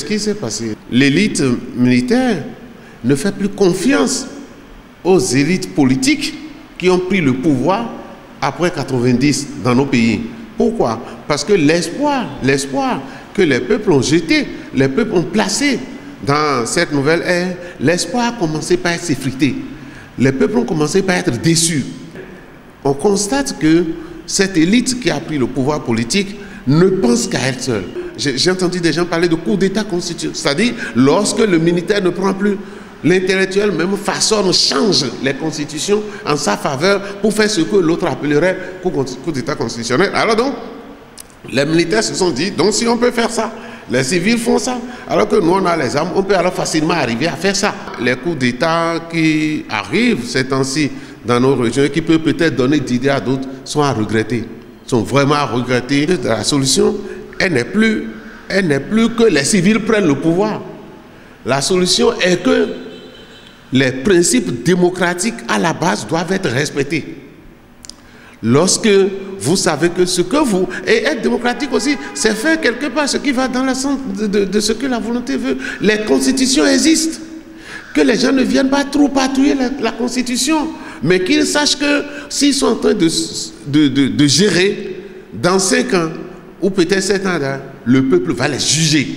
qui s'est passé. L'élite militaire ne fait plus confiance aux élites politiques qui ont pris le pouvoir après 90 dans nos pays. Pourquoi? Parce que l'espoir que les peuples ont jeté, les peuples ont placé dans cette nouvelle ère, l'espoir a commencé par être effrité. Les peuples ont commencé par être déçus. On constate que cette élite qui a pris le pouvoir politique ne pense qu'à elle seule. J'ai entendu des gens parler de coup d'État constitutionnel, c'est-à-dire lorsque le militaire ne prend plus, l'intellectuel même façonne, change les constitutions en sa faveur pour faire ce que l'autre appellerait coup d'État constitutionnel. Alors donc, les militaires se sont dit, donc si on peut faire ça, les civils font ça, alors que nous on a les armes, on peut alors facilement arriver à faire ça. Les coups d'État qui arrivent ces temps-ci dans nos régions et qui peuvent peut-être donner d'idées à d'autres sont à regretter, sont vraiment à regretter. La solution, elle n'est plus que les civils prennent le pouvoir. La solution est que les principes démocratiques à la base doivent être respectés. Lorsque vous savez que ce que vous... Et être démocratique aussi, c'est faire quelque part ce qui va dans le sens de ce que la volonté veut. Les constitutions existent. Que les gens ne viennent pas trop patrouiller la constitution, mais qu'ils sachent que s'ils sont en train de gérer, dans 5 ans, ou peut-être 7 ans, le peuple va les juger.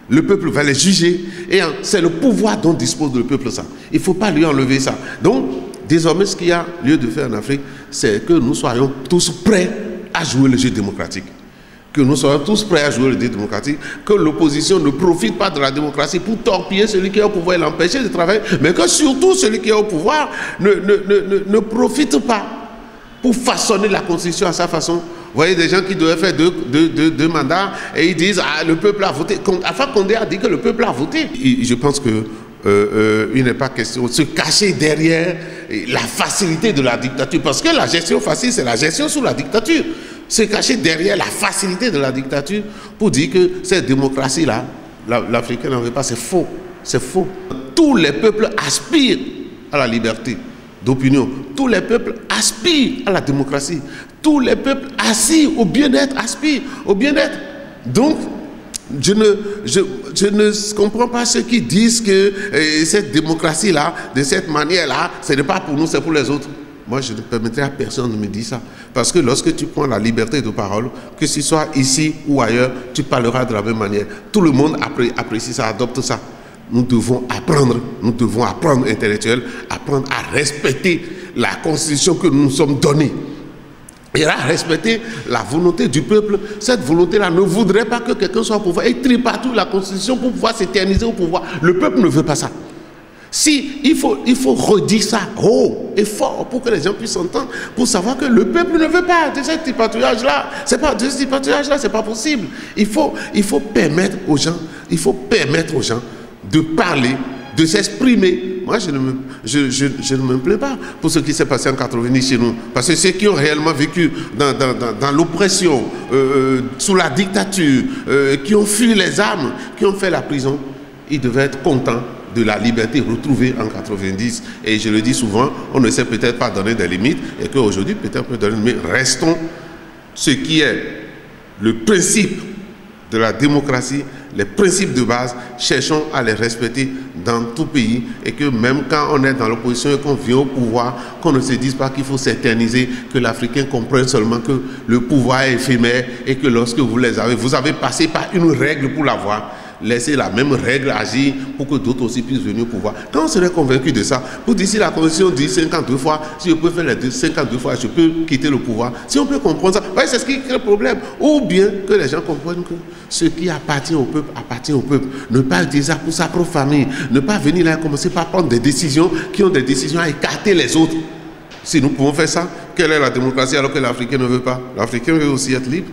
Le peuple va les juger et c'est le pouvoir dont dispose le peuple ça. Il ne faut pas lui enlever ça. Donc, désormais, ce qu'il y a lieu de faire en Afrique, c'est que nous soyons tous prêts à jouer le jeu démocratique. Que nous soyons tous prêts à jouer le jeu démocratique. Que l'opposition ne profite pas de la démocratie pour torpiller celui qui est au pouvoir et l'empêcher de travailler. Mais que surtout celui qui est au pouvoir ne profite pas pour façonner la constitution à sa façon. Vous voyez des gens qui devaient faire deux mandats et ils disent ah, le peuple a voté. Alpha Condé a dit que le peuple a voté. Je pense que il n'est pas question de se cacher derrière la facilité de la dictature. Parce que la gestion facile, c'est la gestion sous la dictature. Se cacher derrière la facilité de la dictature pour dire que cette démocratie-là, l'Africain n'en veut pas, c'est faux. C'est faux. Tous les peuples aspirent à la liberté d'opinion. Tous les peuples aspirent à la démocratie. Tous les peuples aspirent au bien-être, aspirent au bien-être. Donc, je ne comprends pas ceux qui disent que cette démocratie-là, de cette manière-là, ce n'est pas pour nous, c'est pour les autres. Moi, je ne permettrai à personne de me dire ça. Parce que lorsque tu prends la liberté de parole, que ce soit ici ou ailleurs, tu parleras de la même manière. Tout le monde apprécie ça, adopte ça. Nous devons apprendre intellectuels, apprendre à respecter la constitution que nous nous sommes donnée. Et à respecter la volonté du peuple. Cette volonté-là ne voudrait pas que quelqu'un soit au pouvoir et trie partout la constitution pour pouvoir s'éterniser au pouvoir. Le peuple ne veut pas ça. Si, il faut redire ça haut et fort pour que les gens puissent entendre, pour savoir que le peuple ne veut pas de ce tripatouillage-là. C'est pas de ce tripatouillage-là, c'est pas possible. Il faut permettre aux gens de parler, de s'exprimer. Moi, je ne me plains pas pour ce qui s'est passé en 90 chez nous. Parce que ceux qui ont réellement vécu dans l'oppression, sous la dictature, qui ont fui les armes, qui ont fait la prison, ils devaient être contents de la liberté retrouvée en 90. Et je le dis souvent, on ne sait peut-être pas donner des limites, et qu'aujourd'hui, peut-être on peut donner, mais restons ce qui est le principe de la démocratie, les principes de base, cherchons à les respecter dans tout pays, et que même quand on est dans l'opposition et qu'on vient au pouvoir, qu'on ne se dise pas qu'il faut s'éterniser, que l'Africain comprenne seulement que le pouvoir est éphémère et que lorsque vous avez passé par une règle pour l'avoir. Laissez la même règle agir pour que d'autres aussi puissent venir au pouvoir. Quand on serait convaincu de ça, pour dire si la Constitution dit 52 fois, si je peux faire les 52 fois, je peux quitter le pouvoir. Si on peut comprendre ça, ouais, c'est ce qui crée le problème. Ou bien que les gens comprennent que ce qui appartient au peuple appartient au peuple. Ne pas utiliser ça pour sa propre famille. Ne pas venir là et commencer par prendre des décisions qui ont des décisions à écarter les autres. Si nous pouvons faire ça, quelle est la démocratie alors que l'Africain ne veut pas? L'Africain veut aussi être libre.